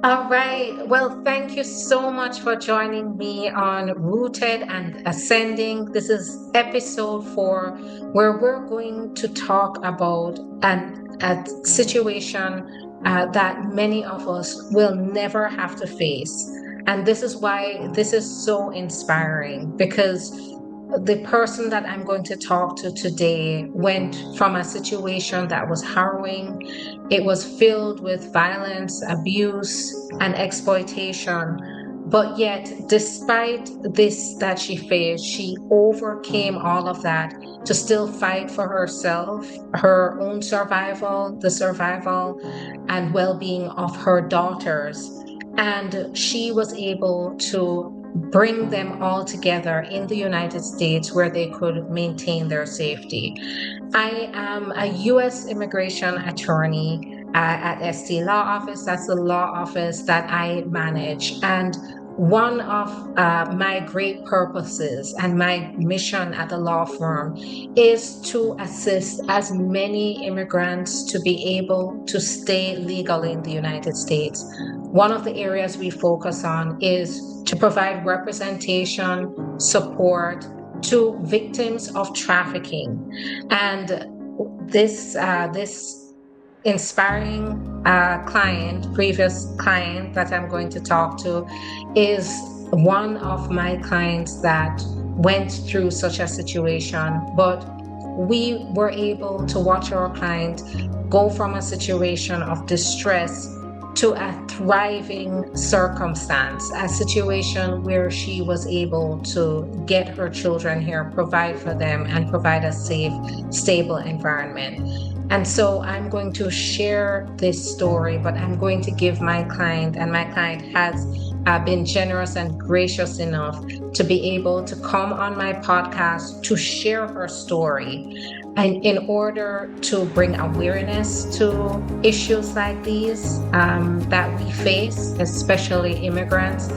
All right. Well, thank you so much for joining me on Rooted and Ascending. This is episode 4, where we're going to talk about a situation that many of us will never have to face. And this is why this is so inspiring because the person that I'm going to talk to today went from a situation that was harrowing. It was filled with violence, abuse, and exploitation. But yet, despite this that she faced, she overcame all of that to still fight for herself, her own survival, the survival and well being of her daughters. And she was able to bring them all together in the United States where they could maintain their safety. I am a U.S. immigration attorney at ST Law Office. That's the law office that I manage. And one of my great purposes and my mission at the law firm is to assist as many immigrants to be able to stay legal in the United States. One of the areas we focus on is to provide representation, support to victims of trafficking. And this inspiring previous client that I'm going to talk to, is one of my clients that went through such a situation. But we were able to watch our client go from a situation of distress to a thriving circumstance, a situation where she was able to get her children here, provide for them, and provide a safe, stable environment. And so I'm going to share this story, but I'm going to give my client, and my client has been generous and gracious enough to be able to come on my podcast to share her story. And in order to bring awareness to issues like these that we face, especially immigrants,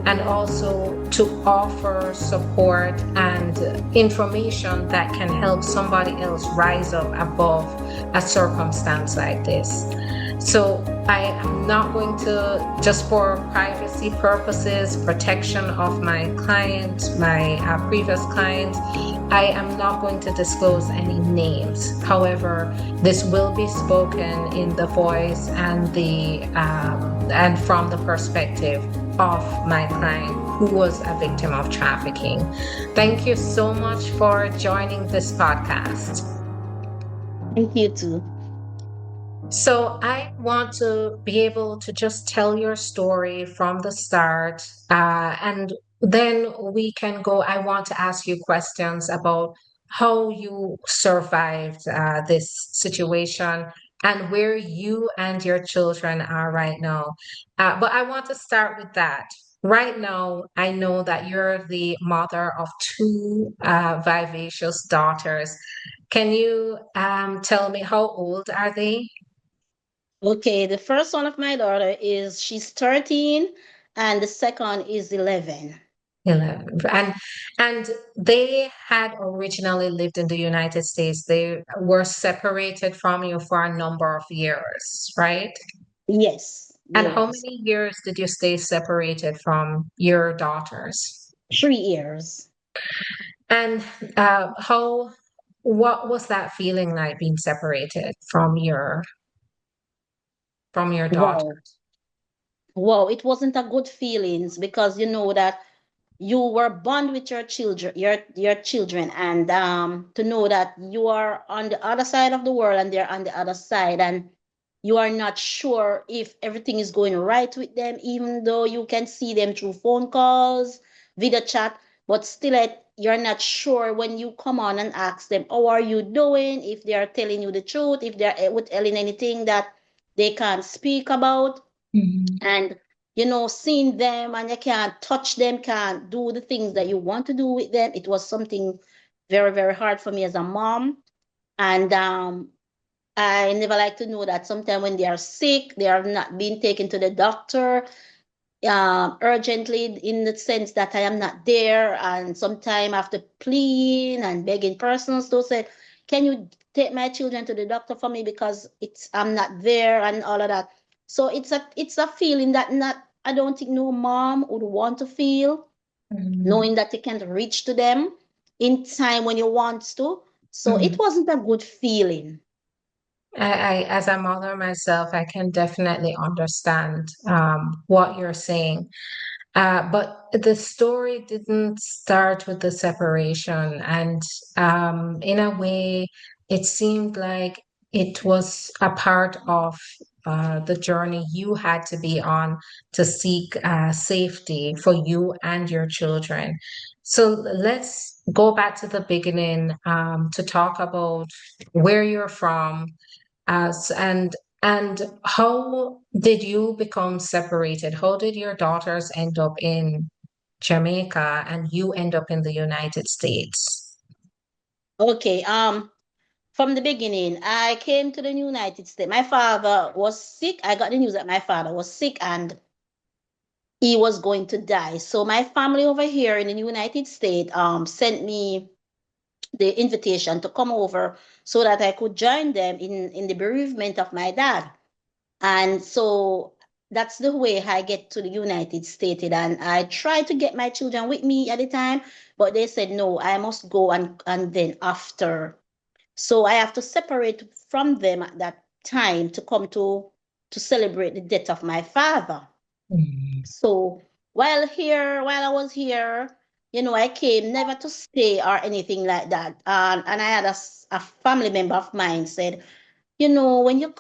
and also to offer support and information that can help somebody else rise up above a circumstance like this. So I am not going to, just for privacy purposes, protection of my client, my previous client, I am not going to disclose any names. However, this will be spoken in the voice and the and from the perspective of my client who was a victim of trafficking. Thank you so much for joining this podcast. Thank you too. So I want to be able to just tell your story from the start, and then we can go. I want to ask you questions about how you survived this situation and where you and your children are right now. But I want to start with that. Right now, I know that you're the mother of two vivacious daughters. Can you tell me how old are they? Okay, the first one of my daughter is she's 13 and the second is 11. 11. And they had originally lived in the United States. They were separated from you for a number of years, right? Yes, And they how was. many years did you stay separated from your daughters? 3 years. And how what was that feeling like being separated from your daughter? Wow. Wow, it wasn't a good feelings because you know that you were bond with your children, your children, and to know that you are on the other side of the world and they're on the other side, and you are not sure if everything is going right with them, even though you can see them through phone calls, video chat, but still you're not sure when you come on and ask them, how are you doing? If they are telling you the truth, if they're telling anything that they can't speak about, Mhm. and seeing them and you can't touch them, can't do the things that you want to do with them. It was something very, very hard for me as a mom. And I never like to know that sometimes when they are sick, they are not being taken to the doctor urgently, in the sense that I am not there. And sometimes after pleading and begging persons to say, can you take my children to the doctor for me because I'm not there and all of that. So it's a feeling that not I don't think no mom would want to feel, Mm. knowing that you can't reach to them in time when you want to. So it Mm. wasn't a good feeling. As a mother myself, I can definitely understand what you're saying. But the story didn't start with the separation. And in a way, it seemed like it was a part of the journey you had to be on to seek safety for you and your children. So let's go back to the beginning to talk about where you're from, as and how did you become separated? How did your daughters end up in Jamaica and you end up in the United States? Okay, from the beginning, I came to the United States. My father was sick. I got the news that my father was sick and he was going to die. So my family over here in the United States sent me the invitation to come over so that I could join them in the bereavement of my dad. And so that's the way I get to the United States. And I tried to get my children with me at the time, but they said no, I must go and then after. So I have to separate from them at that time to come to celebrate the death of my father. Mm. So while I was here, I came never to stay or anything like that. And I had a family member of mine said, when you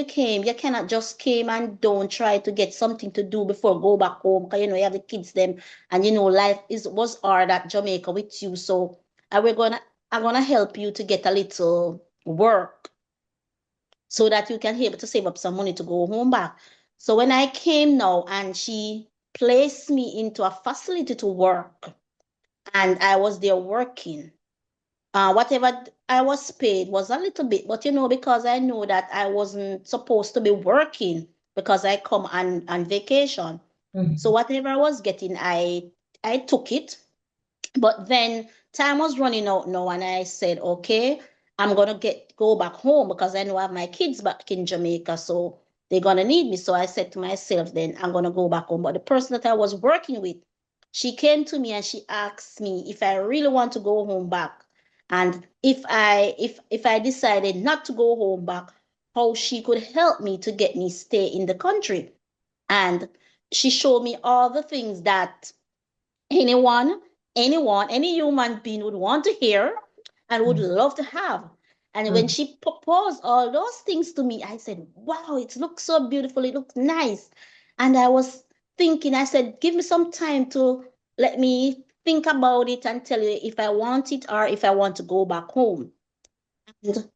came, you cannot just came and don't try to get something to do before go back home. Cause you have the kids them, and life was hard at Jamaica with you. So I we're gonna I'm gonna help you to get a little work so that you can be able to save up some money to go home back. So when I came now and she placed me into a facility to work, and I was there working. Whatever I was paid was a little bit, but because I know that I wasn't supposed to be working because I come on vacation. So Mm. whatever I was getting, I took it. But then time was running out now, and I said, okay, I'm gonna go back home because I know I have my kids back in Jamaica, so they're gonna need me. So I said to myself, then I'm gonna go back home. But the person that I was working with, she came to me and she asked me if I really want to go home back, and if I decided not to go home back, how she could help me to get me stay in the country. And she showed me all the things that anyone, any human being would want to hear and would Mm. love to have. And when Mm. she proposed all those things to me, I said, wow, it looks so beautiful. It looks nice. And I was thinking, I said, give me some time to let me think about it and tell you if I want it or if I want to go back home. And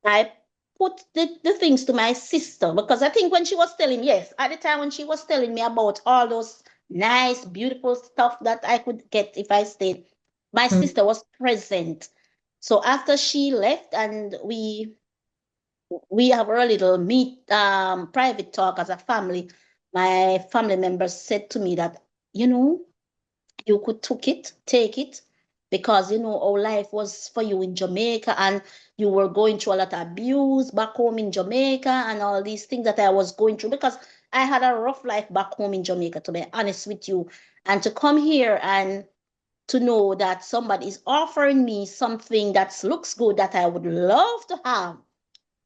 I put the things to my sister because I think when she was telling, yes, at the time when she was telling me about all those nice, beautiful stuff that I could get if I stayed, my Mm. sister was present. So after she left and we have our little private talk as a family, my family members said to me that, you know, you could take it, because how life was for you in Jamaica, and you were going through a lot of abuse back home in Jamaica and all these things that I was going through, because I had a rough life back home in Jamaica, to be honest with you. And to come here and to know that somebody is offering me something that looks good that I would love to have.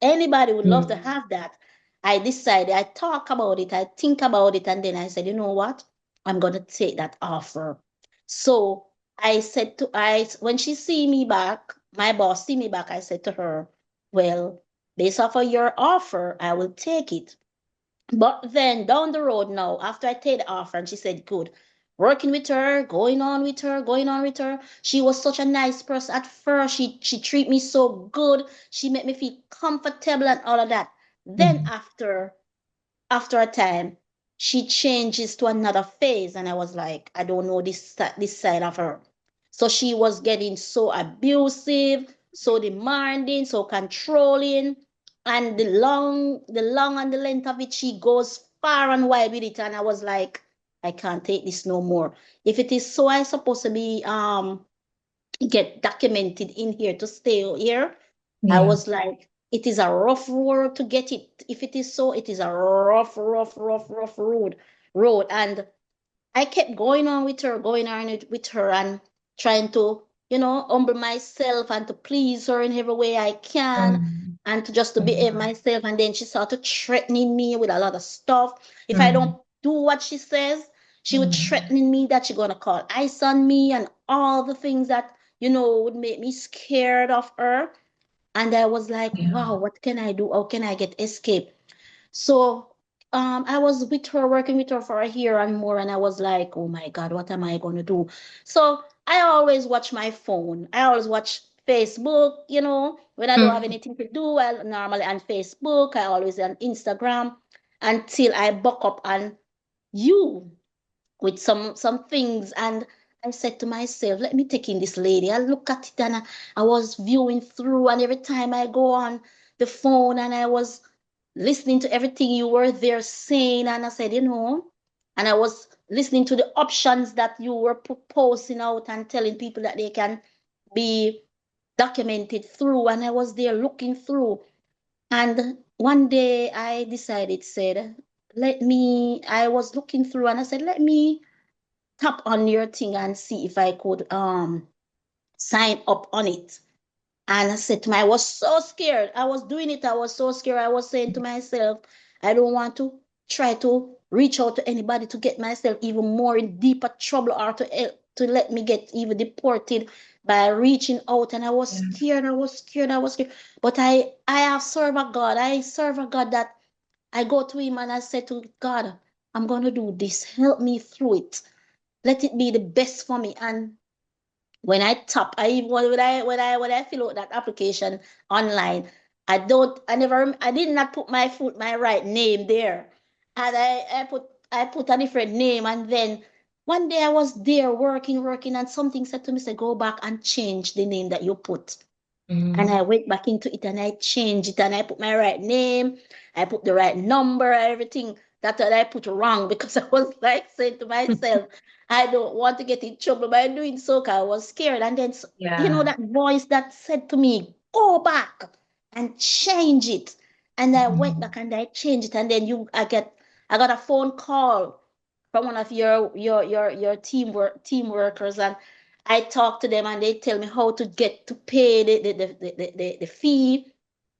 Anybody would love to Mm. have that. I decided, I talk about it, I think about it, and then I said, you know what? I'm gonna take that offer. So I said to I when she see me back, my boss see me back, I said to her, well, based off of your offer, I will take it. But then down the road now, after I take the offer, and she said, good. Working with her, going on with her. She was such a nice person at first. She treated me so good. She made me feel comfortable and all of that. Then Mm. after a time, she changes to another phase, and I was like, I don't know this side of her. So she was getting so abusive, so demanding, so controlling, and the long and the length of it, she goes far and wide with it, and I was like, I can't take this no more. If it is so, I supposed to be get documented in here to stay here. I Yeah. was like, it is a rough road to get it. If it is so, it is a rough road. And I kept going on with her, going on with her, and trying to, humble myself and to please her in every way I can, Mm, and to just to behave mm, myself. And then she started threatening me with a lot of stuff. If I don't mm, do what she says, she would mm. threatening me that she's gonna call ice on me and all the things that would make me scared of her. And I was like, Yeah. wow, what can I do? How can I get escape? So I was with her, working with her for a year and more, and I was like, oh my God, what am I going to do? So I always watch my phone. I always watch Facebook, when I don't have Mm, anything to do. I normally on Facebook, I always on Instagram until I buck up on you with some things. And I said to myself, let me take in this lady. I look at it, and I was viewing through, and every time I go on the phone and I was listening to everything you were there saying, and I said, and I was listening to the options that you were proposing out and telling people that they can be documented through, and I was there looking through. And one day I decided, said, I was looking through, and I said, let me tap on your thing and see if I could sign up on it. And I said to me, I was so scared. I was doing it. I was so scared. I was saying to myself, I don't want to try to reach out to anybody to get myself even more in deeper trouble, or to let me get even deported by reaching out. And I was yeah. scared. I was scared. I was scared. But I have served a God. I serve a God that I go to him and I said to God, I'm gonna do this. Help me through it. Let it be the best for me. And when I tap, I even when I fill out that application online, I did not put my right name there, and I put a different name. And then one day I was there working, and something said to me, say, go back and change the name that you put. And I Mm, went back into it and I changed it and I put my right name, I put the right number, everything that I put wrong because I was like saying to myself, I don't want to get in trouble by doing so 'cause I was scared. And then, yeah. that voice that said to me, go back and change it. And I went Mm, back and I changed it. And then I got a phone call from one of your team workers, and I talk to them and they tell me how to get to pay the fee,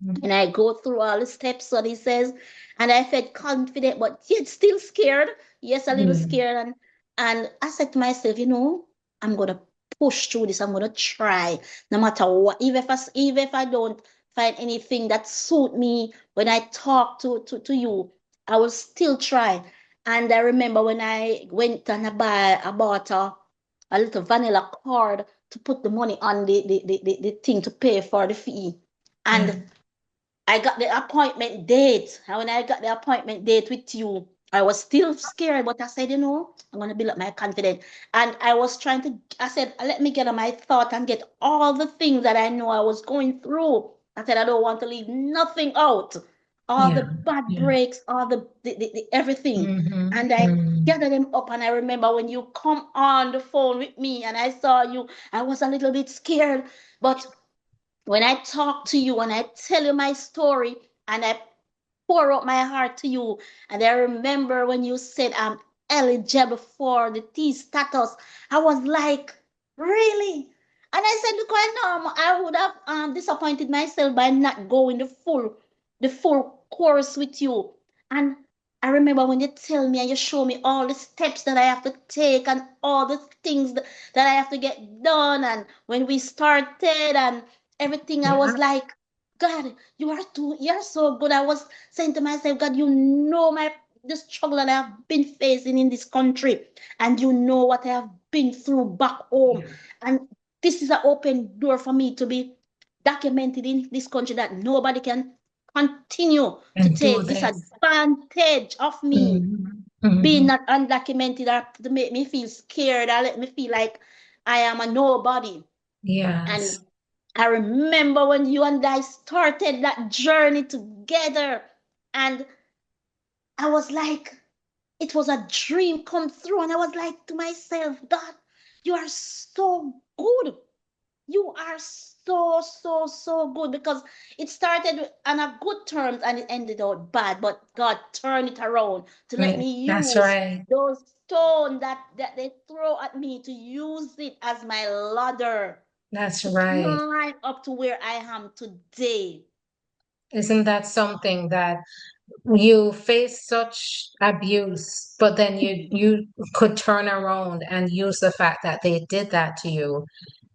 mm, and I go through all the steps what he says, and I felt confident but yet still scared. Yes, a little mm, scared. And I said to myself, I'm gonna push through this. I'm gonna try no matter what. Even if I don't find anything that suit me when I talk to you, I will still try. And I remember when I went and I bought a little vanilla card to put the money on the thing to pay for the fee. And mm, I got the appointment date. And when I got the appointment date with you, I was still scared, but I said, I'm going to build up my confidence. And I said, let me get on my thought and get all the things that I know I was going through. I said, I don't want to leave nothing out. All yeah. the bad Yeah. breaks, all the everything. Mm-hmm. And I Mm, gathered them up. And I remember when you come on the phone with me and I saw you, I was a little bit scared. But when I talk to you and I tell you my story and I pour out my heart to you, and I remember when you said I'm eligible for the T status, I was like, really? And I said, look, I know I would have disappointed myself by not going the full course with you. And I remember when you tell me and you show me all the steps that I have to take and all the things that I have to get done. And when we started and everything, I was yeah. like, God, you're so good. I was saying to myself, God, you know the struggle that I have been facing in this country, and you know what I have been through back home. Yeah. And this is an open door for me to be documented in this country, that nobody can continue to And do take this. disadvantage of me Mm-hmm. being Mm-hmm. not undocumented, or to make me feel scared, or let me feel like I am a nobody. And Yes. I remember when you and I started that journey together, and I was like, it was a dream come through. And I was like to myself, God, you are so good. You are so, so, so good, because it started on a good terms and it ended out bad, but God turned it around to let Right. me That's use right. those stones that they throw at me, to use it as my ladder That's to right. climb up to where I am today. Isn't that something that you face such abuse, but then you could turn around and use the fact that they did that to you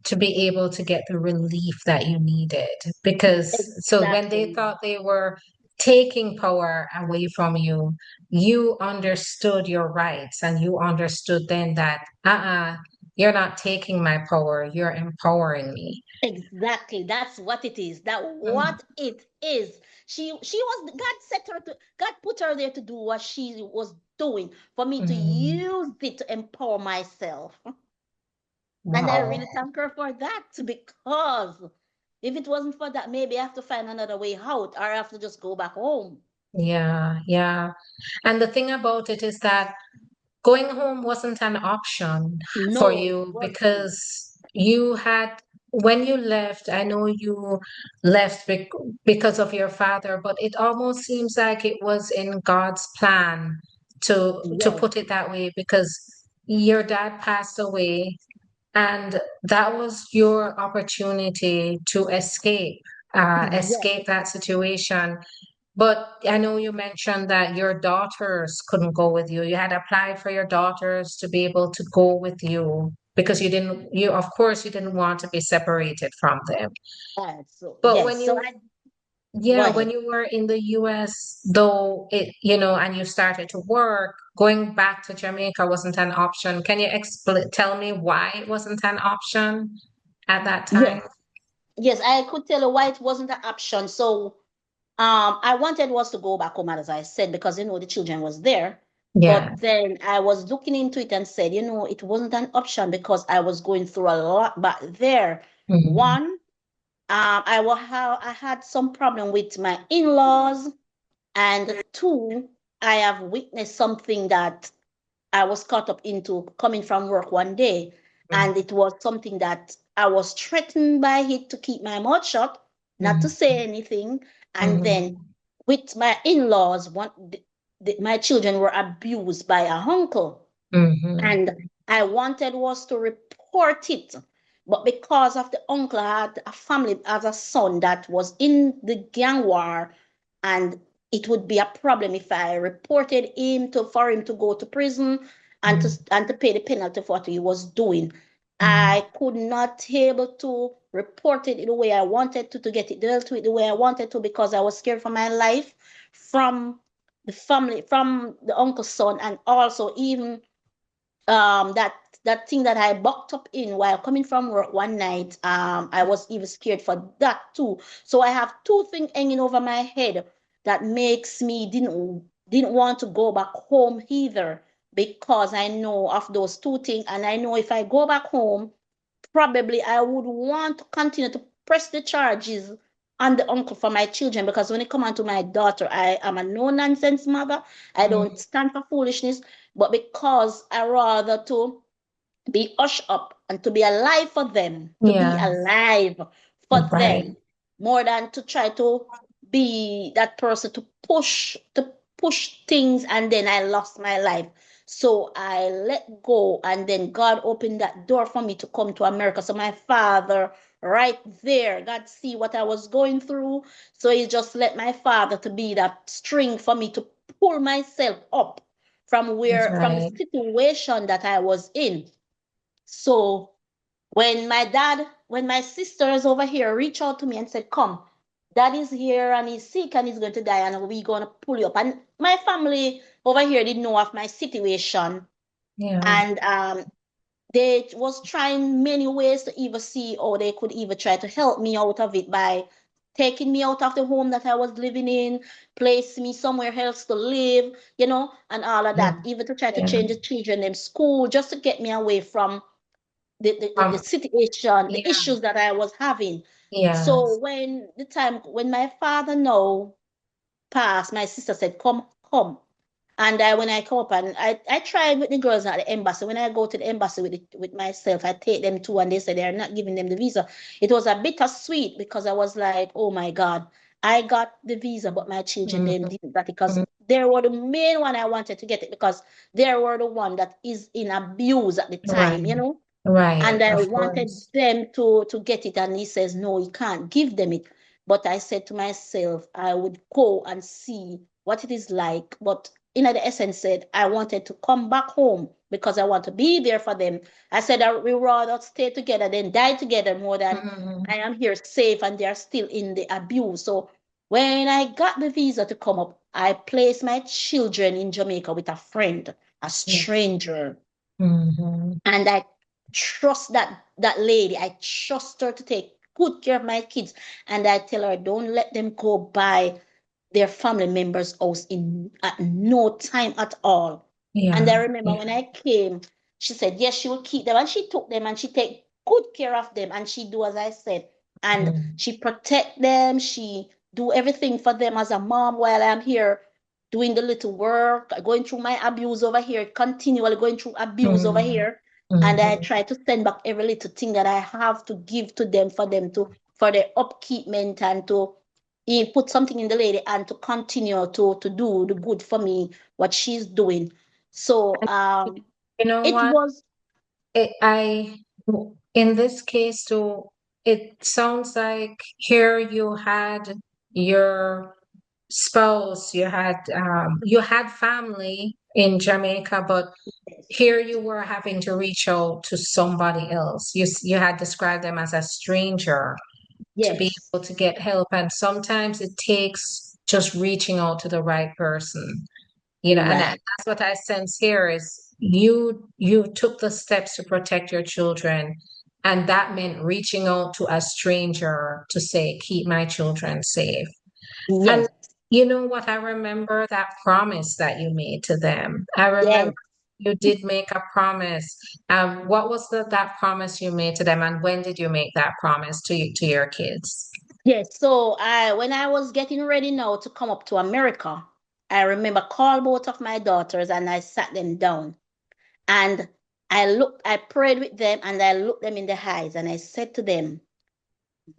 to be able to get the relief that you needed. Because so when they Exactly. thought they were taking power away from you, you understood your rights and you understood then that you're not taking my power, you're empowering me. Exactly. That's what it is. That Mm, what it is. She was, God set her to, God put her there to do what she was doing, for me to mm, use it to empower myself. And I wow. really thank her for that, because if it wasn't for that, maybe I have to find another way out, or I have to just go back home. Yeah, yeah. And the thing about it is that going home wasn't an option for No, it you wasn't. because you had, when you left, I know you left because of your father, but it almost seems like it was in God's plan to Yes, put it that way because your dad passed away and that was your opportunity to yes, escape that situation. But I know you mentioned that your daughters couldn't go with you. You had applied for your daughters to be able to go with you because of course, you didn't want to be separated from them. so But yes. So I go yeah, when ahead. you were in the US, though, and you started to work, going back to Jamaica wasn't an option. Can you tell me why it wasn't an option at that Yes, time? yes, I could tell you why it wasn't an option. So I wanted was to go back home, as I said, because the children was there. Yeah. But then I was looking into it and said, it wasn't an option, because I was going through a lot back there. Mhm. One, I had some problem with my in-laws, and two, I have witnessed something that I was caught up into coming from work one day, and it was something that I was threatened by it to keep my mouth shut, not to Mhm. say anything. And then Mhm. with my in-laws, my children were abused by a uncle, Mhm. and I wanted was to report it. But because of the uncle, I had a family, as a son that was in the gang war, and it would be a problem if I reported him to for him to go to prison and to pay the penalty for what he was doing. Mhm. I could not able to report it the way I wanted to get it dealt with the way I wanted to, because I was scared for my life from the family, from the uncle's son, and also even that thing that I bucked up in while coming from work one night. I was even scared for that too. So I have two things hanging over my head that makes me didn't want to go back home either, because I know of those two things, and I know if I go back home, probably I would want to continue to press the charges on the uncle for my children, because when it comes on to my daughter, I am a no nonsense mother. I don't Mhm. stand for foolishness, but because I rather to be ushed up and to be alive for them, to be Yeah, alive for right. them, more than to try to be that person to push things, and then I lost my life. So I let go, and then God opened that door for me to come to America. So my father, right there, God see what I was going through. So he just let my father to be that string for me to pull myself up That's from the right. situation that I was in. So when my sisters over here reached out to me and said, "Come, dad is here and he's sick and he's going to die, and we're going to pull you up." And my family over here didn't know of my situation. Yeah. And they was trying many ways to even see, or they could even try to help me out of it by taking me out of the home that I was living in, place me somewhere else to live, and all of that, Mm. even to try to Yeah. change the children in school, just to get me away from the Um, situation, the yeah. issues that I was having. So Yes. when my father now passed, my sister said, "Come, come." And when I come up and I tried with the girls at the embassy. When I go to the embassy with myself, I take them too, and they said they're not giving them the visa. It was a bittersweet because I was like, oh my God, I got the visa, but my children Mhm. them didn't get it because Mhm. they were the main one I wanted to get it because they were the one that is in abuse at the time, Right, and right, I of wanted course. them to get it, and he says, no, you can't give them it. But I said to myself, I would go and see what it is like. But in the essence, said I wanted to come back home because I want to be there for them. I said I we rather stay together than die together more than Mhm. I am here safe and they are still in the abuse. So when I got the visa to come up, I placed my children in Jamaica with a friend, a Yes. stranger, Mhm. and I trust that lady. I trust her to take good care of my kids, and I tell her don't let them go by their family members' house in at no time at all. And I Yeah, remember yeah. when I came, she said yes, she will keep them, and she took them and she take good care of them, and she do as I said, and Mm. she protect them. She do everything for them as a mom while I'm here doing the little work, going through my abuse over here, continually going through abuse over Mm. here. And I Mhm. try to send back every little thing that I have to give to them to for their upkeepment and to put something in the lady and to continue to do the good for me what she's doing. So You know it what? was In this case too, it sounds like here you had your spouse, you had family in Jamaica, but here you were having to reach out to somebody else. You had described them as a stranger to be yes, able to get help, and sometimes it takes just reaching out to the right person. And right, that's what I sense here is you took the steps to protect your children, and that meant reaching out to a stranger to say, keep my children safe. And yes, you know what? I remember that promise that you made to them. I yes, remember you did make a promise. What was that promise you made to them, and when did you make that promise to your kids? yes. So I when I was getting ready now to come up to America, I remember call both of my daughters and I sat them down and I prayed with them and I looked them in the eyes and I said to them,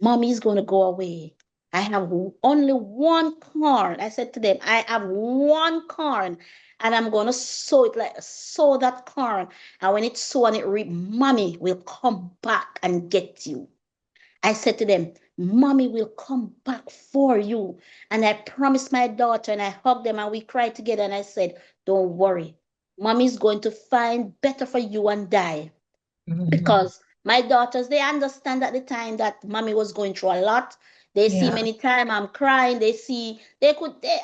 Mommy's going to go away. I have only one corn. I said to them, I have one corn and I'm going to sow it like sow that corn. And when it's sown, it reap, Mommy will come back and get you. I said to them, Mommy will come back for you. And I promised my daughter and I hugged them and we cried together. And I said, don't worry. Mommy's going to find better for you and I Mhm. because my daughters they understand at the time that mommy was going through a lot. They see Yeah. many time I'm crying. They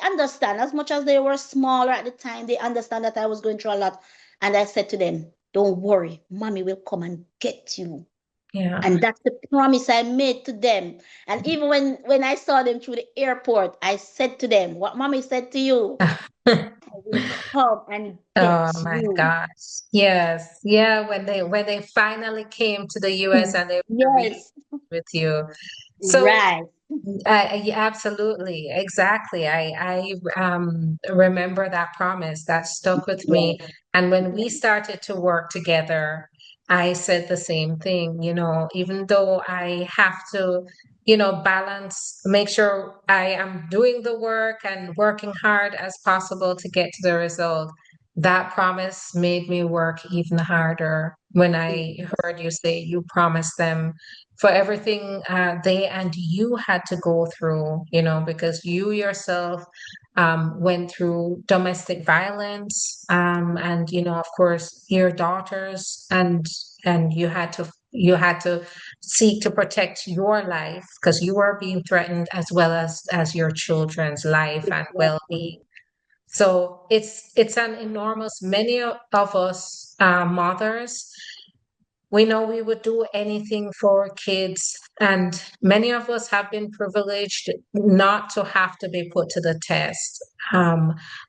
understand as much as they were smaller at the time. They understand that I was going through a lot. And I said to them, don't worry, mommy will come and get you. Yeah. And that's the promise I made to them. And even when I saw them through the airport, I said to them what mommy said to you, I will come and Oh get my you. gosh. Yes. Yeah, when they finally came to the US and they were really Yes, with you. So right. yeah, absolutely. Exactly. I remember that promise that stuck with Yes. me. And when we started to work together, I said the same thing, even though I have to, balance, make sure I am doing the work and working hard as possible to get to the result. That promise made me work even harder when I heard you say you promised them for everything they and you had to go through, because you yourself went through domestic violence, and of course, your daughters, and you had to seek to protect your life because you were being threatened as well as your children's life and well-being. Exactly. So it's an enormous. Many of us mothers, we know we would do anything for our kids, and many of us have been privileged not to have to be put to the test.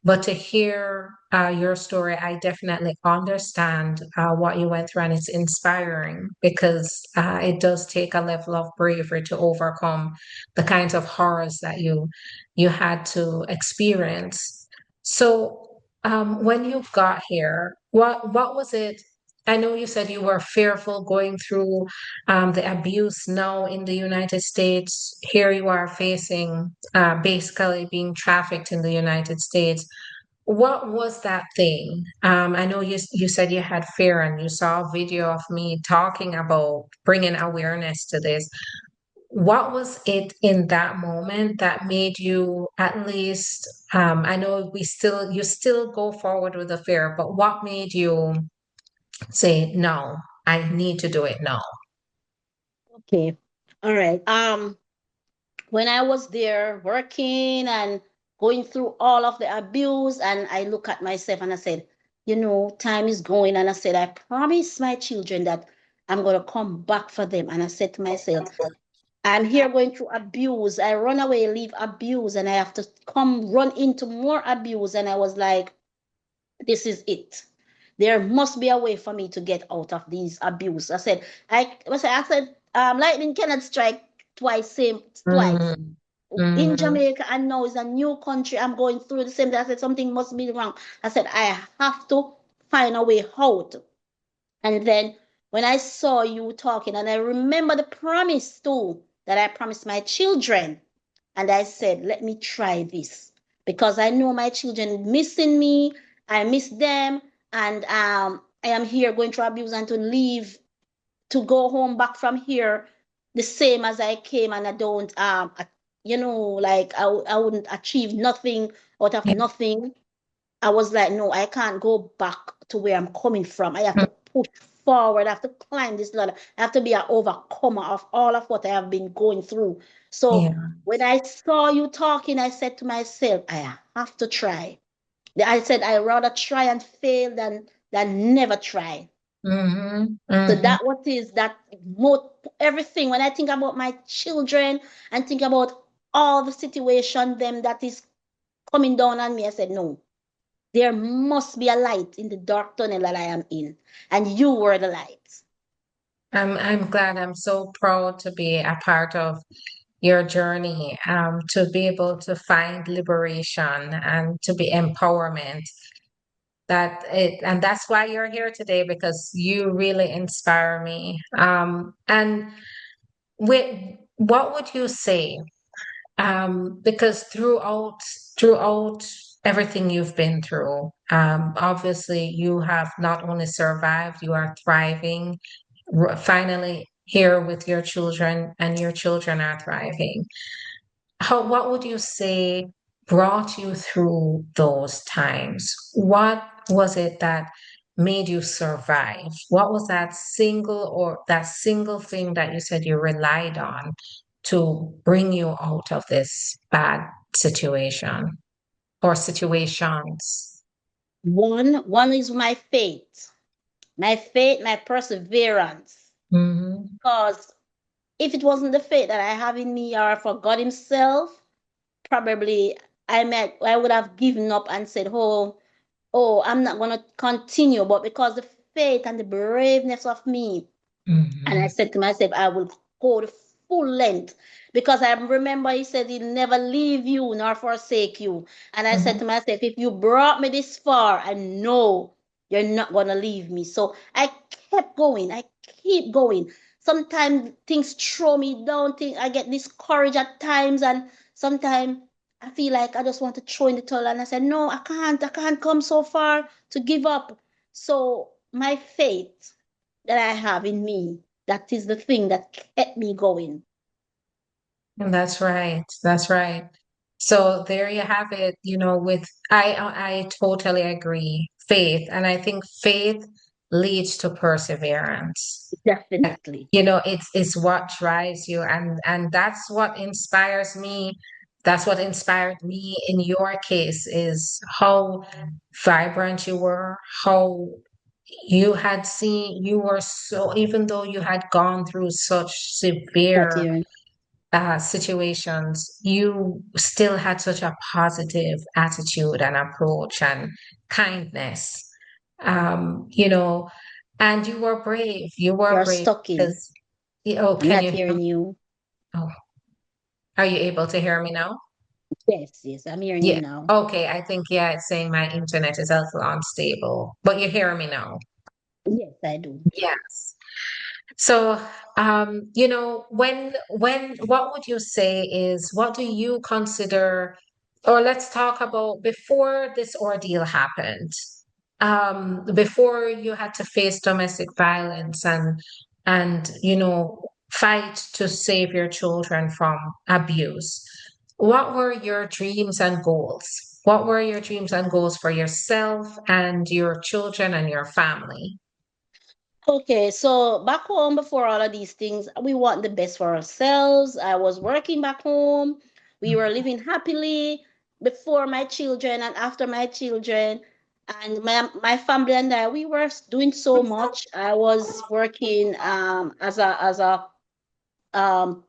But to hear your story, I definitely understand what you went through, and it's inspiring because it does take a level of bravery to overcome the kinds of horrors that you had to experience. So. When you got here, what was it? I know you said you were fearful going through the abuse now in the United States. Here you are facing basically being trafficked in the United States. What was that thing? I know you said you had fear and you saw a video of me talking about bringing awareness to this. What was it in that moment that made you at least, I know you still go forward with the fear, but what made you say, no, I need to do it now? Okay. All right. When I was there working and going through all of the abuse, and I look at myself and I said, time is going. And I said, I promised my children that I'm going to come back for them. And I said to myself, I'm here going through abuse. I run away, leave abuse, and I have to come run into more abuse. And I was like, this is it. There must be a way for me to get out of these abuse. I said, lightning cannot strike twice, same twice. Mm, In mm, Jamaica, and now it's a new country. I'm going through the same thing. I said, something must be wrong. I said, I have to find a way out. And then when I saw you talking, and I remember the promise too that I promised my children, and I said, let me try this because I know my children missing me. I miss them, and I am here going through abuse and to leave to go home back from here the same as I came, and I don't like I wouldn't achieve nothing out of yeah, nothing. I was like, no, I can't go back to where I'm coming from. I have mm, to push forward. I have to climb this ladder. I have to be an overcomer of all of what I have been going through. So yeah. when I saw you talking, I said to myself, I have to try. I said I rather try and fail than never try. Hmm, So hmm. that what is that everything when I think about my children and think about all the situation them that is coming down on me, I said no. There must be a light in the dark tunnel that I am in, and you were the light. I'm glad. I'm so proud to be a part of your journey, to be able to find liberation and to be empowerment. And that's why you're here today because you really inspire me. And with what would you say? Because throughout everything you've been through, obviously you have not only survived, you are thriving. Finally here with your children, and your children are thriving. What would you say brought you through those times? What was it that made you survive? What was that single thing that you said you relied on to bring you out of this bad situation or situations? One is my faith, my perseverance. Hmm, Because if it wasn't the faith that I have in me or for God Himself, probably I would have given up and said, I'm not gonna continue. But because the faith and the braveness of me, and I hmm, said to myself, I will go the full length because I remember he said he'll never leave you nor forsake you. And I said hmm. to myself, if you brought me this far, I know you're not going to leave me. So I kept going. I keep going. Sometimes things throw me down. I get discouraged at times. And sometimes I feel like I just want to throw in the towel. And I said, no, I can't. I can't come so far to give up. So my faith that I have in me. That is the thing that kept me going. And that's right. That's right. So there you have it, with I totally agree. Faith. And I think faith leads to perseverance. Definitely. It's what drives you, and that's what inspires me. That's what inspired me in your case is how vibrant you were, how you were so, even though you had gone through such That severe year. situations, you still had such a positive attitude and approach and kindness. Um, you know, and you were brave. You were You're brave stuck in. because, oh, I'm can not you hear me? hearing you. Oh, are you able to hear me now? Yes, yes, I'm hearing you Yeah. now. Okay. I think, yeah, it's saying my internet is a little unstable, but you hear me now. Yes, I do. Yes. So, what would you say is, what do you consider, or let's talk about before this ordeal happened, before you had to face domestic violence and fight to save your children from abuse. What were your dreams and goals? What were your dreams and goals for yourself and your children and your family? Okay, so back home before all of these things, we want the best for ourselves. I was working back home. We were living happily before my children and after my children. And my family and I, we were doing so much. I was working as a um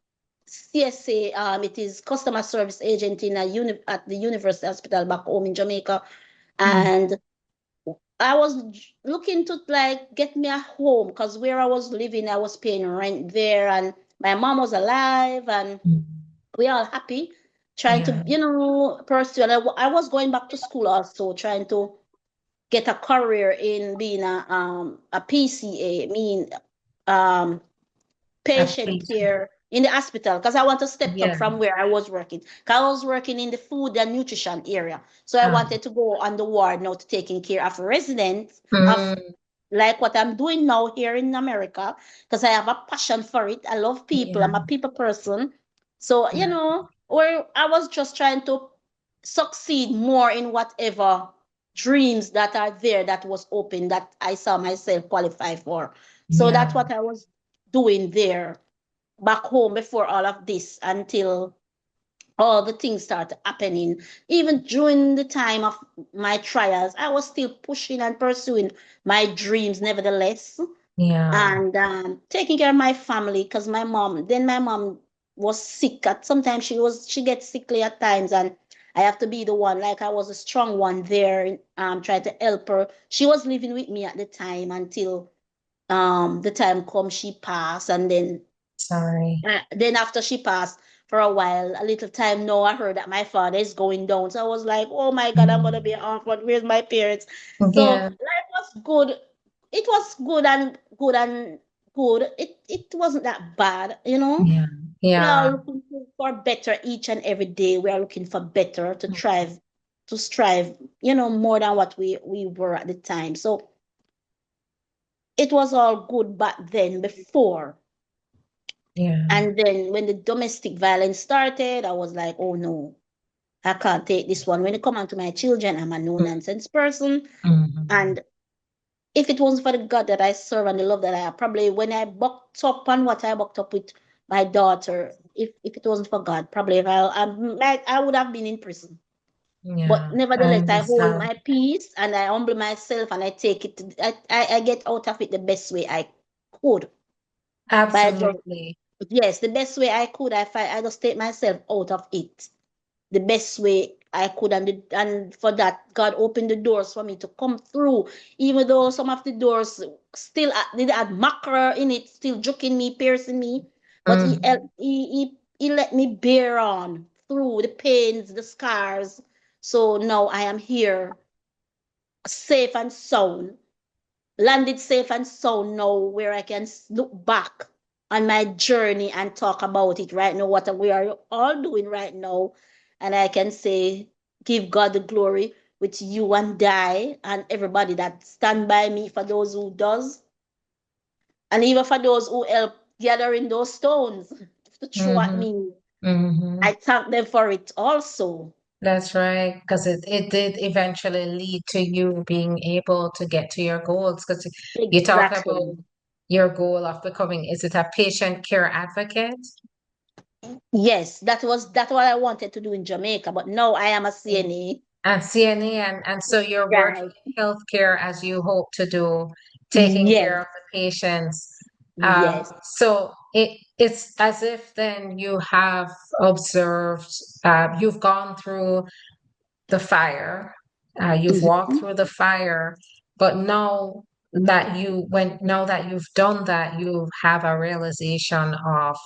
CSA, it is customer service agent in a at the University Hospital back home in Jamaica. Mm, And I was looking to like get me a home because where I was living, I was paying rent there, and my mom was alive, and mm. we all happy, trying Yeah, to pursue. And I was going back to school also, trying to get a career in being a PCA, mean um patient appreciate. care in the hospital because I want to step up Yeah. from where I was working. 'Cause I was working in the food and nutrition area. So I Uh, wanted to go on the ward now to taking care of residents of mm, like what I'm doing now here in America because I have a passion for it. I love people. yeah, I'm a people person. So, yeah, where I was just trying to succeed more in whatever dreams that are there that was open that I saw myself qualify for. So yeah, that's what I was doing there back home before all of this until all the things started happening. Even during the time of my trials, I was still pushing and pursuing my dreams, nevertheless, yeah. and taking care of my family because my mom was sick. At sometimes she gets sickly at times, and I have to be the one. Like I was a strong one there, trying to help her. She was living with me at the time until the time come she passed, and Sorry. then after she passed for a while, a little time now, I heard that my father is going down. So I was like, oh my God, I'm gonna be Mm, an orphan. Where's my parents? So yeah, life was good. It was good and good and good. It wasn't that bad, you know. yeah, We are yeah, looking for better each and every day. We are looking for better to strive, more than what we were at the time. So it was all good back then before. yeah. And then when the domestic violence started, I was like, oh no, I can't take this one. When it come on to my children, I'm a no nonsense person. Mm-hmm. And if it wasn't for the God that I serve and the love that I have, probably when I bucked up on what I bucked up with my daughter, if it wasn't for God, probably if I would have been in prison. But Yeah, I nevertheless, I hold understand. my peace and I humble myself and I take it. I get out of it the best way I could by just Absolutely. yes, the best way I could. I just take myself out of it the best way I could, and for that, God opened the doors for me to come through, even though some of the doors still did had mackerel in it, still joking me, piercing me, but Mm, he let me bear on through the pains, the scars. So now I am here, safe and sound, landed safe and sound now, where I can look back on my journey and talk about it right now, what we are all doing right now. And I can say, give God the glory with you and I and everybody that stand by me, for those who does, and even for those who help gathering those stones to throw at mm-hmm. me. Mm-hmm. I thank them for it also. That's right, because it did eventually lead to you being able to get to your goals. Because you talk about Exactly. your goal of becoming, is it a patient care advocate? Yes, that's what I wanted to do in Jamaica, but now I am a CNA. And CNA, and so you're working Right. in healthcare as you hope to do, taking Yes. care of the patients. Yes. So it's as if then you have observed, you've gone through the fire, you've walked Mhm. through the fire, but now that you've done that, you have a realization of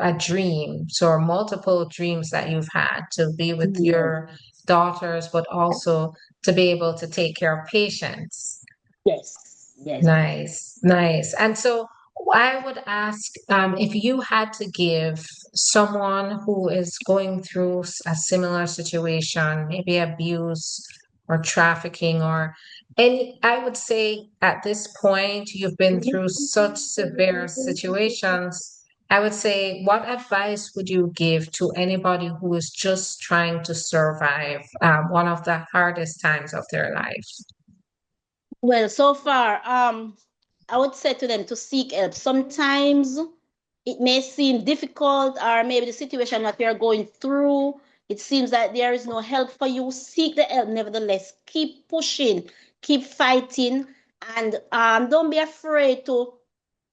a dream, so multiple dreams that you've had to be with Yes, your daughters, but also to be able to take care of patients. yes, yes. Nice, nice. And so I would ask if you had to give someone who is going through a similar situation, maybe abuse or trafficking or any, I would say at this point, you've been through such severe situations. I would say, what advice would you give to anybody who is just trying to survive one of the hardest times of their life? Well, so far, I would say to them to seek help. Sometimes it may seem difficult, or maybe the situation that you're going through, it seems that there is no help for you. Seek the help, nevertheless. Keep pushing, keep fighting, and don't be afraid to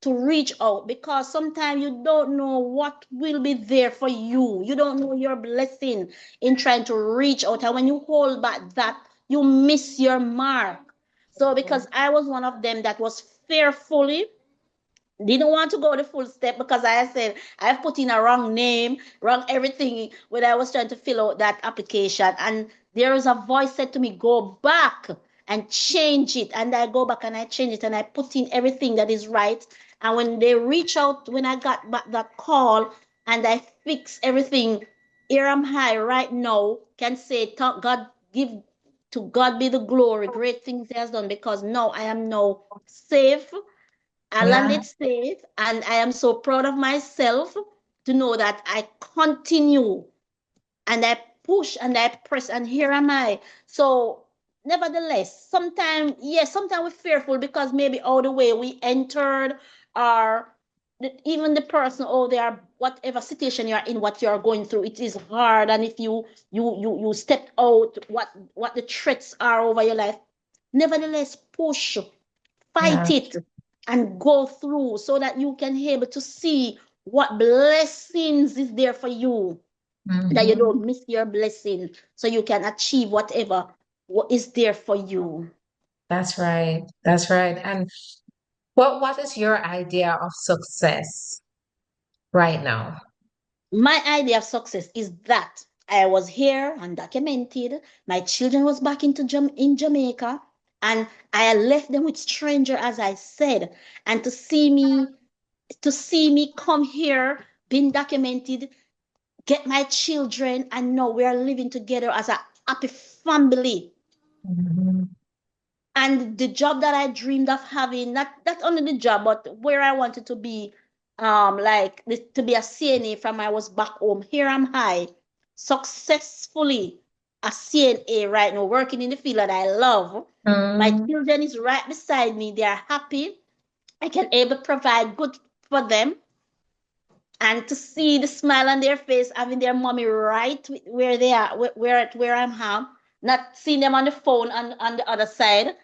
reach out, because sometimes you don't know what will be there for you. You don't know your blessing in trying to reach out. And when you hold back that, you miss your mark. So, because I was one of them that was fearfully didn't want to go the full step, because I said I've put in a wrong name, wrong everything when I was trying to fill out that application. And there is a voice said to me, go back and change it. And I go back and I change it and I put in everything that is right. And when they reach out, when I got back that call and I fix everything, here am I right now, can say, God, give to God be the glory, great things he has done, because now I am now safe. I Yeah. landed safe, and I am so proud of myself to know that I continue and I push and I press, and here am I. So, nevertheless, sometimes, yes, sometimes we're fearful because maybe all the way we entered, or even the person, oh, they are whatever situation you're in, what you're going through, it is hard. And if you step out, what the threats are over your life, nevertheless, push, fight Yeah. it, and go through, so that you can be able to see what blessings is there for you, that you Mhm. don't miss your blessing, so you can achieve whatever what is there for you. That's right. That's right. And what is your idea of success right now? My idea of success is that I was here undocumented, my children was back in Jamaica, and I left them with stranger, as I said. And to see me come here, being documented, get my children, and now we are living together as a happy family. Mhm. And the job that I dreamed of having, not only the job, but where I wanted to be, like to be a CNA from I was back home. Here am I, successfully a CNA right now, working in the field that I love. My Mm, children is right beside me. They are happy. I can able to provide good for them, and to see the smile on their face, having their mommy right where they are, where I'm at, not seeing them on the phone on the other side.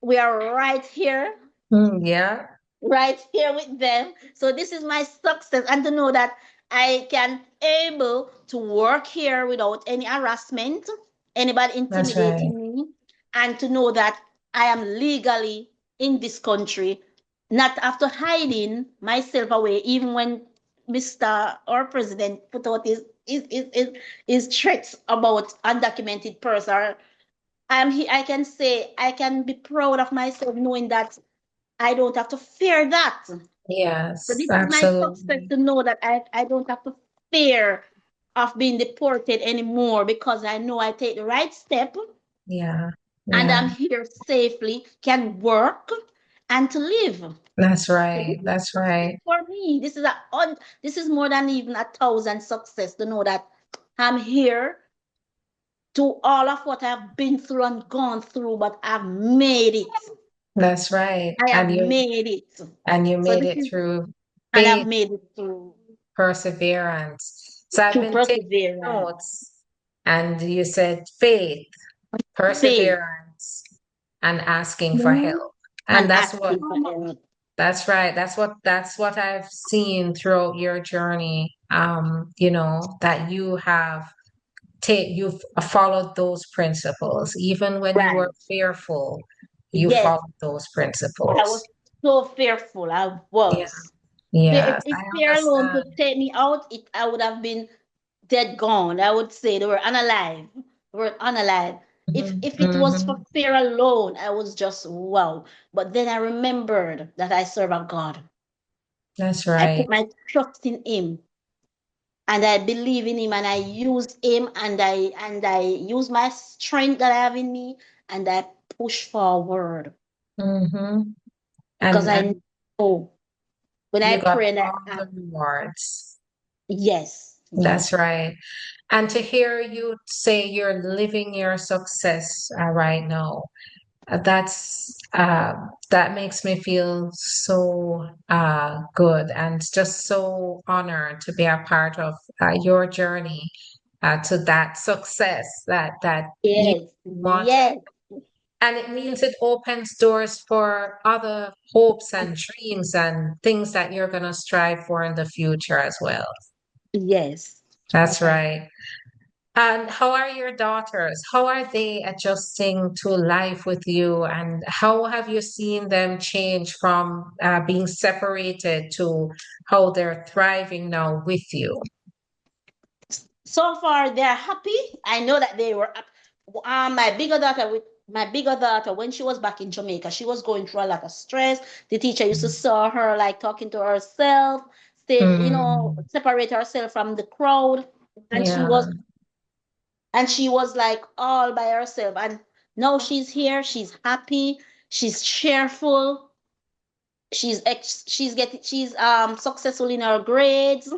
We are right here, yeah, right here with them. So this is my success, and to know that I can able to work here without any harassment, anybody that's right. intimidating me, and to know that I am legally in this country, not after hiding myself away, even when Mr. or President put out his threats about undocumented person. I'm here, I can say I can be proud of myself knowing that I don't have to fear that. So Yes, this is my success, absolutely. to know that I don't have to fear of being deported anymore, because I know I take the right step, Yeah, and yeah, I'm here safely, can work and to live. So that's this right. is That's success right. for me. This is more than even 1,000 success, to know that I'm here, to all of what I've been through and gone through, but I've made it. That's right. I have made it. And you So made this it is, through and I've faith, made it through perseverance. So I've through been taking perseverance, notes, and you said faith, faith, perseverance, and asking for mhm, help. And and that's what asking for help. That's right. That's what I've seen throughout your journey. That you've followed those principles. Even when you were Right. fearful, you Yes, followed those I was principles. so fearful. I Yeah, was. Yes, If I fear alone understand. could take me out, I would have been dead gone. I would say they were unalive. They were unalive. Mhm, If it was for mhm. fear alone, I was just wow. But then I remembered that I serve a God. That's I right. put my trust in Him, and I believe in Him, and I use Him, and I use my strength that I have in me, and I push forward Hmm. because I And know when I you got pray and I all ask, the rewards. yes, That's yes, right. And to hear you say you're living your success right now, that makes me feel so good and just so honored to be a part of your journey to that success that you yes, wanted. yes, And it means it opens doors for other hopes and dreams and things that you're going to strive for in the future as well. yes. That's right. And how are your daughters? How are they adjusting to life with you? And how have you seen them change from being separated to how they're thriving now with you? So far they're happy. I know that they were my bigger daughter with my bigger daughter when she was back in Jamaica, she was going through a lot of stress. The teacher used to saw her like talking to herself, stay, Mm, separate herself from the crowd. And she yeah, was and she was like all by herself. And now she's here, she's happy, she's cheerful, she's successful in her grades,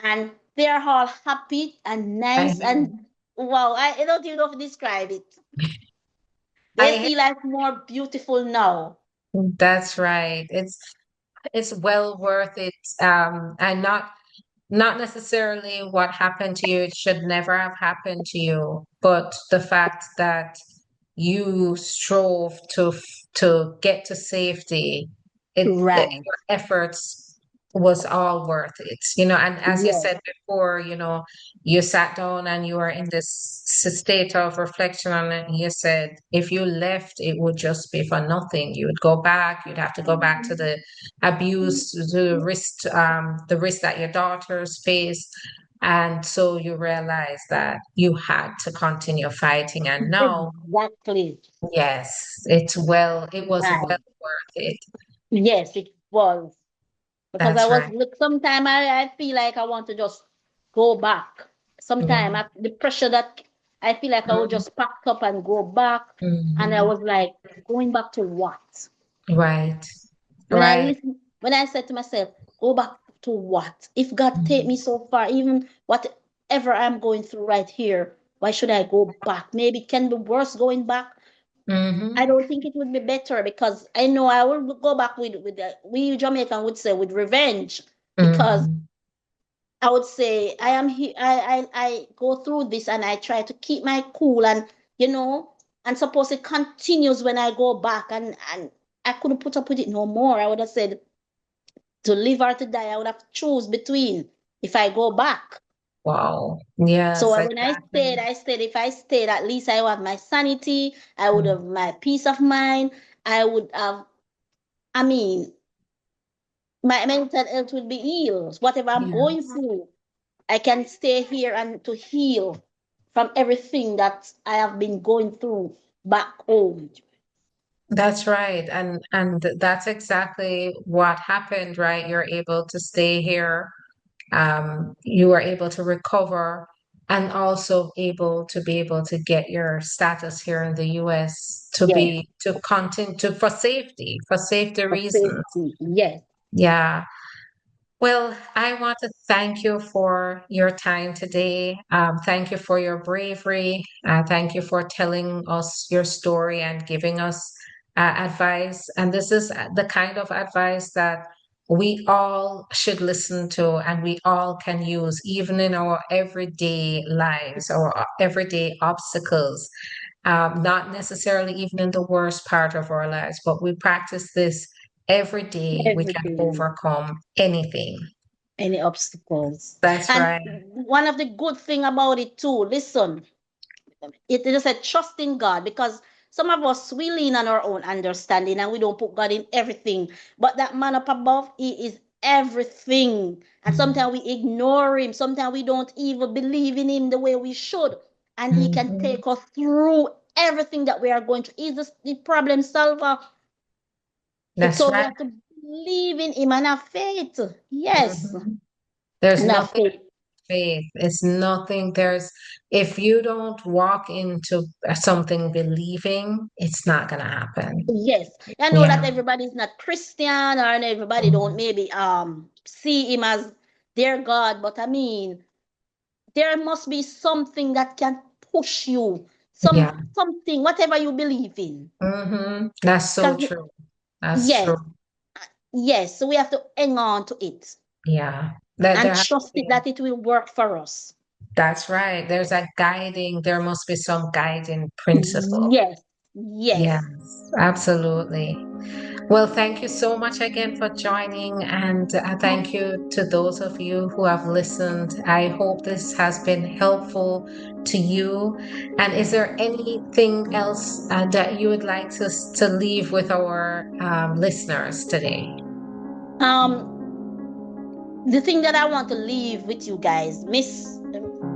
and they're all happy and I nice hear. and wow, I don't even know how to describe it. They I hear. see life more beautiful now. That's right. It's well worth it. And not necessarily what happened to you, it should never have happened to you, but the fact that you strove to get to safety, Right. your efforts was all worth it, and as you Yes. said before, you sat down and you were in this state of reflection on it, and you said if you left it would just be for nothing. You would go back, you'd have to go back to the abuse, the risk that your daughters face, and so you realize that you had to continue fighting, and now Exactly. yes, it was well Right. worth it. Yes, it was. Because I That's was right. look sometimes I feel like I want to just go back. Yeah. Sometimes the pressure that I feel like I would Mhm. just pack up and go back. And I Mhm. was like, going back to what? Right. When I Right. listen, when I said to myself, go back to what? If God take me Mhm. so far, even whatever I'm going through right here, why should I go back? Maybe it can be worse going back. I Mhm. don't think it would be better because I know I will go back we Jamaican would say with revenge, because Mhm. I would say I am here. I go through this and I try to keep my cool, and you know and suppose it continues when I go back, and I couldn't put up with it no more. I would have said to live or to die. I would have to choose between if I go back. Wow. So Yes, when I exactly. stayed, I stayed. If I stayed, at least I would have my sanity. I would Mm. have my peace of mind. I would have. I mean, my mental health would be healed. Whatever I'm going Yes. through, I can stay here and to heal from everything that I have been going through back home. That's right. And that's exactly what happened, right? You're able to stay here. You were able to recover and also able to be able to get your status here in the US to Yes, be to continue to for safety for reasons. safety. Yes, Yeah. Well, I want to thank you for your time today. Thank you for your bravery. Thank you for telling us your story and giving us advice. And this is the kind of advice that we all should listen to and we all can use, even in our everyday lives or everyday obstacles. Not necessarily even in the worst part of our lives, but we practice this every day, we can everything. overcome anything. Any obstacles. That's And right. one of the good thing about it too, listen, it is a trust in God, because some of us we lean on our own understanding and we don't put God in everything. But that man up above, he is everything. And sometimes we ignore him. Sometimes we don't even believe in him the way we should. And he can Mhm. take us through everything that we are going through. He's the problem solver. That's So we right. have to believe in him and have faith. Yes, Mhm. There's and have nothing faith. faith. It's nothing. If you don't walk into something believing, it's not gonna happen. Yes, I know that Yeah. everybody's not Christian or everybody don't Mhm. maybe see him as their God, but I mean there must be something that can push you, Yeah. something, whatever you believe in. That's so Because true. That's yes, true. yes, so we have to hang on to it Yeah. That and there has to trust it be. that it will work for us. That's right. There must be some guiding principle. Yes, Yes, yes. absolutely. Well, thank you so much again for joining, and thank you to those of you who have listened. I hope this has been helpful to you. And is there anything else that you would like to leave with our listeners today? Um, the thing that I want to leave with you guys, Miss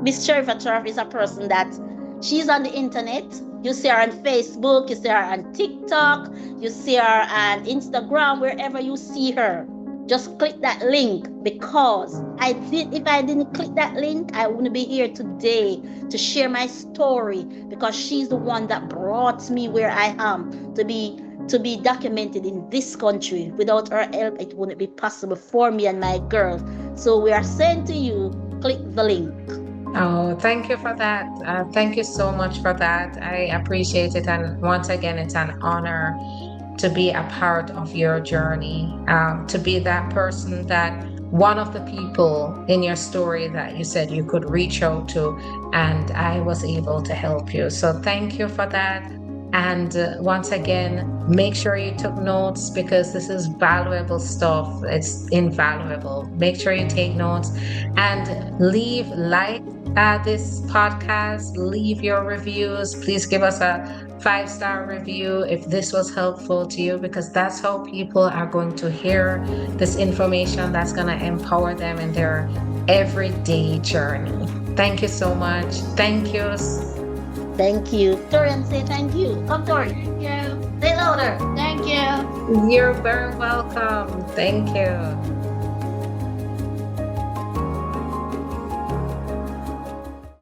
Sherifa Turf is a person that she's on the internet. You see her on Facebook, you see her on TikTok, you see her on Instagram, wherever you see her. Just click that link because if I didn't click that link, I wouldn't be here today to share my story because she's the one that brought me where I am to be documented in this country. Without her help, it wouldn't be possible for me and my girls. So we are saying to you, click the link. Oh, thank you for that. Thank you so much for that. I appreciate it. And once again, it's an honor to be a part of your journey, to be that person that one of the people in your story that you said you could reach out to, and I was able to help you. So thank you for that. And once again, make sure you took notes because this is valuable stuff. It's invaluable. Make sure you take notes and like this podcast, leave your reviews. Please give us a 5-star review if this was helpful to you, because that's how people are going to hear this information that's going to empower them in their everyday journey. Thank you so much. Thank you. Thank you. Torian, say thank you. Come, Tori. Thank you. Say louder. Thank you. You're very welcome. Thank you.